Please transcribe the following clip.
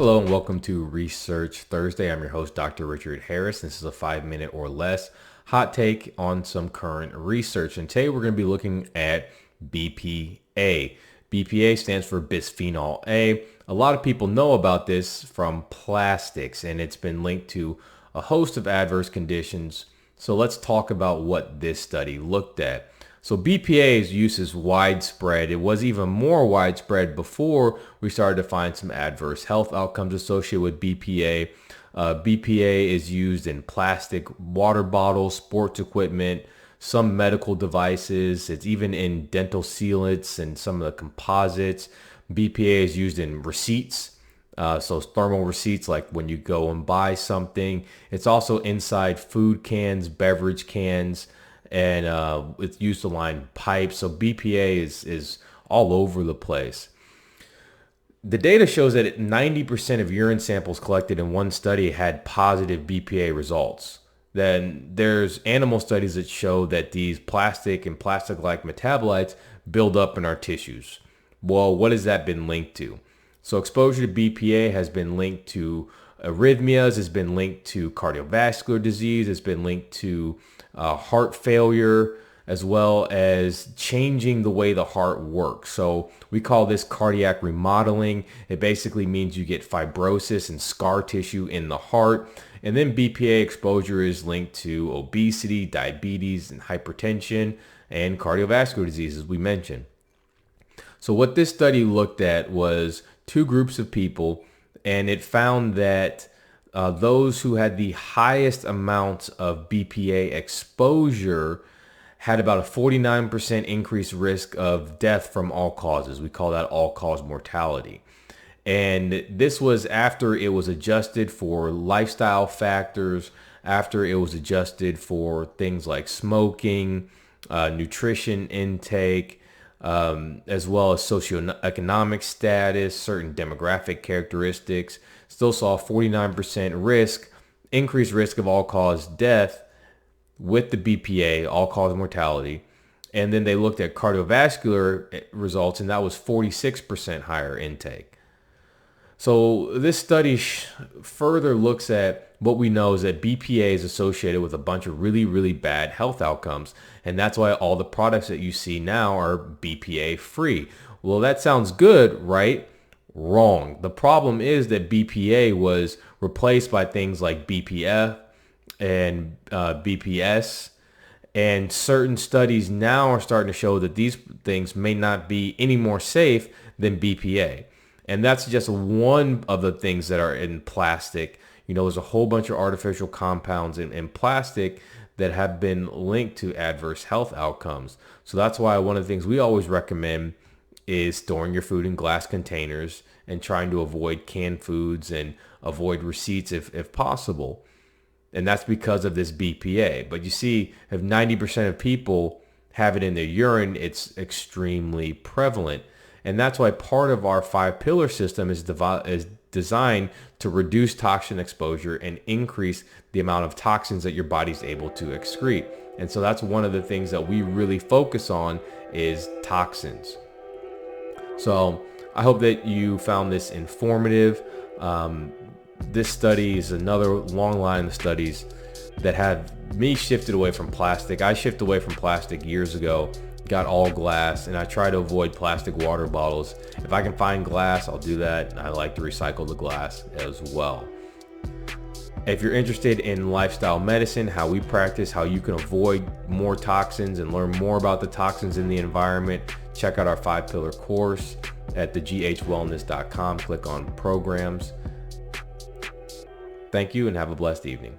Hello and welcome to Research Thursday. I'm your host, Dr. Richard Harris. This is a 5-minute or less hot take on some current research. And today we're going to be looking at BPA. BPA stands for bisphenol A. A lot of people know about this from plastics, and it's been linked to a host of adverse conditions. So let's talk about what this study looked at. So BPA's use is widespread. It was even more widespread before we started to find some adverse health outcomes associated with BPA. BPA is used in plastic water bottles, sports equipment, some medical devices. It's even in dental sealants and some of the composites. BPA is used in receipts. So thermal receipts, like when you go and buy something. It's also inside food cans, beverage cans, and it's used to line pipes. So BPA is all over the place. The data shows that 90% of urine samples collected in one study had positive BPA results. Then there's animal studies that show that these plastic and plastic-like metabolites build up in our tissues. Well, what has that been linked to? So exposure to BPA has been linked to arrhythmias, has been linked to cardiovascular disease, has been linked to heart failure, as well as changing the way the heart works. So we call this cardiac remodeling. It basically means you get fibrosis and scar tissue in the heart. And then BPA exposure is linked to obesity, diabetes, and hypertension, and cardiovascular disease, as we mentioned. So what this study looked at was two groups of people, and it found that those who had the highest amounts of BPA exposure had about a 49% increased risk of death from all causes. We call that all-cause mortality. And this was after it was adjusted for lifestyle factors, after it was adjusted for things like smoking, nutrition intake, as well as socioeconomic status, certain demographic characteristics. Still saw 49% increased risk of all-cause death with the BPA, all-cause mortality. And then they looked at cardiovascular results, and that was 46% higher intake. So this study further looks at what we know is that BPA is associated with a bunch of really, really bad health outcomes. And that's why all the products that you see now are BPA free. Well, that sounds good, right? Wrong. The problem is that BPA was replaced by things like BPF and BPS. And certain studies now are starting to show that these things may not be any more safe than BPA. And that's just one of the things that are in plastic. You know, there's a whole bunch of artificial compounds in plastic that have been linked to adverse health outcomes. So that's why one of the things we always recommend is storing your food in glass containers and trying to avoid canned foods and avoid receipts if possible. And that's because of this BPA. But you see, if 90% of people have it in their urine, it's extremely prevalent. And that's why part of our 5-pillar system is designed to reduce toxin exposure and increase the amount of toxins that your body's able to excrete. And so that's one of the things that we really focus on is toxins. So I hope that you found this informative. This study is another long line of studies that have me shifted away from plastic. I shifted away from plastic years ago, got all glass, and I try to avoid plastic water bottles. If I can find glass, I'll do that. I like to recycle the glass as well. If you're interested in lifestyle medicine, how we practice, how you can avoid more toxins and learn more about the toxins in the environment, check out our 5-pillar course at theghwellness.com. Click on programs. Thank you and have a blessed evening.